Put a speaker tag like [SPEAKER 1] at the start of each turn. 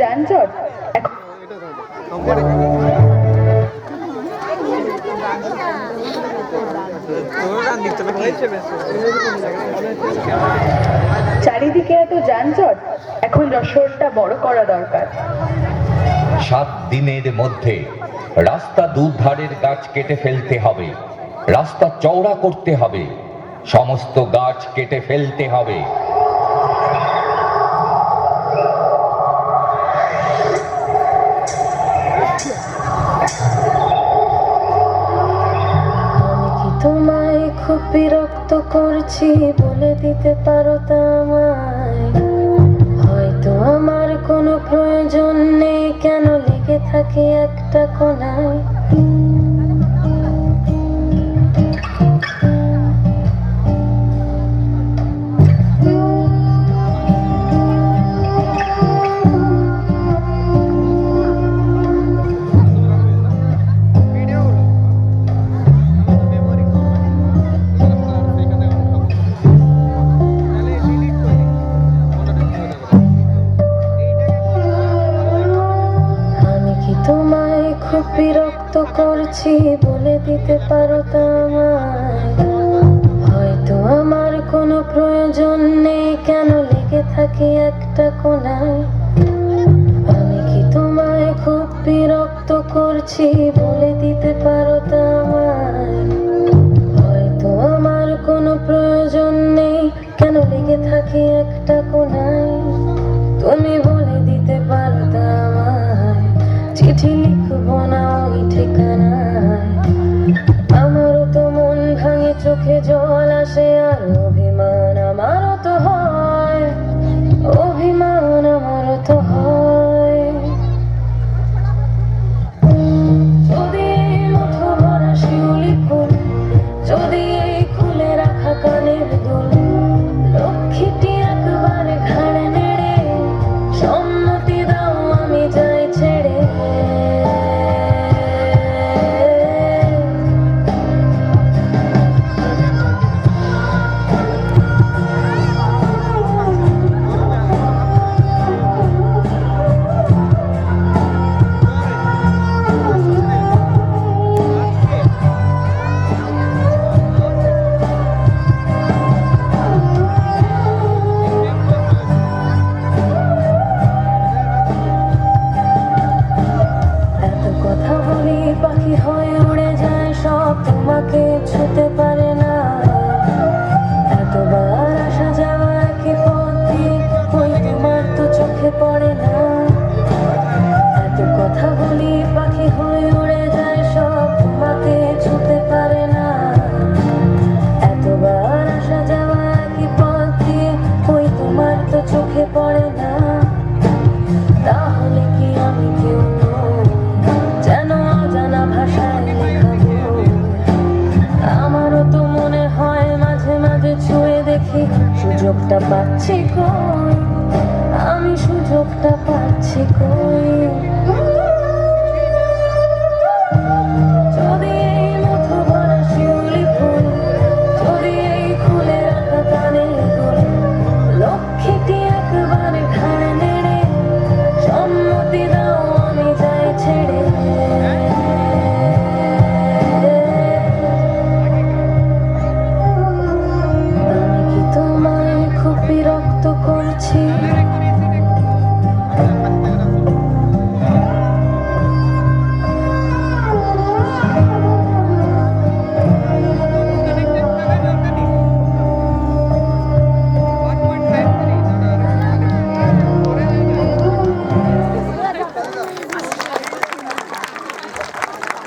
[SPEAKER 1] যানজট চারিদিকে এত যানজট, এখন যশোরটা বড় করা দরকার।
[SPEAKER 2] 7 দিনের মধ্যে রাস্তা দুধারের গাছ কেটে ফেলতে হবে, রাস্তা চওড়া করতে হবে, সমস্ত গাছ কেটে ফেলতে হবে।
[SPEAKER 3] তোমায় খুব বিরক্ত করছি, বলে দিতে পারো তা আমায়? হয়তো আমার কোনো প্রয়োজন নেই, কেন লেগে থাকি একটা কোনায়? খুব বিরক্ত করছি, বলে দিতে পারো তা আমায়? হয়তো আমার কোনো প্রয়োজন নেই, কেন লেগে থাকি একটা কোনায়? আমি কি তোমায় খুব বিরক্ত করছি, বলে দিতে পারো তা আমায়? হয়তো আমার কোনো প্রয়োজন নেই, কেন লেগে থাকি একটা কোনায়? তুমি বলে দিতে পারো তা আমায়? চিঠি লিখবো না ওই ঠিকানায়। আমারও তো মন ভাঙে, চোখে জল আসে, আর অভিমান আমারও তো হয়, অভিমান আমারও তো হয়। যদি এই মুঠো ভরা শিউলি ফুল, যদি এই খুলে রাখা কানের দুল, লক্ষ্মীটি একবারে ঘাড়ে নেড়ে সম্মতি দাও, আমি যাই ছেড়ে। পাখি হয়ে উড়ে যায় সব, তোমাকে ছুতে পারে না। এতবার আসা যাওয়া একই পথ দিয়ে, ওই তোমার তো চোখে পড়ে না। এত কথা বলি পাখি হয়ে উড়ে যায় সব, তোমাকে ছুতে পারে না। এতবার আসা যাওয়া একই পথ দিয়ে, ওই তোমার তো চোখে পড়ে না। তাহলে কি আমি কেউ নই, যেন অজানা ভাষায় লেখা বই? আমারও তো মনে হয় মাঝে মাঝে ছুঁয়ে দেখি, সুযোগটা পাচ্ছি কই, আমি সুযোগটা পাচ্ছি কই?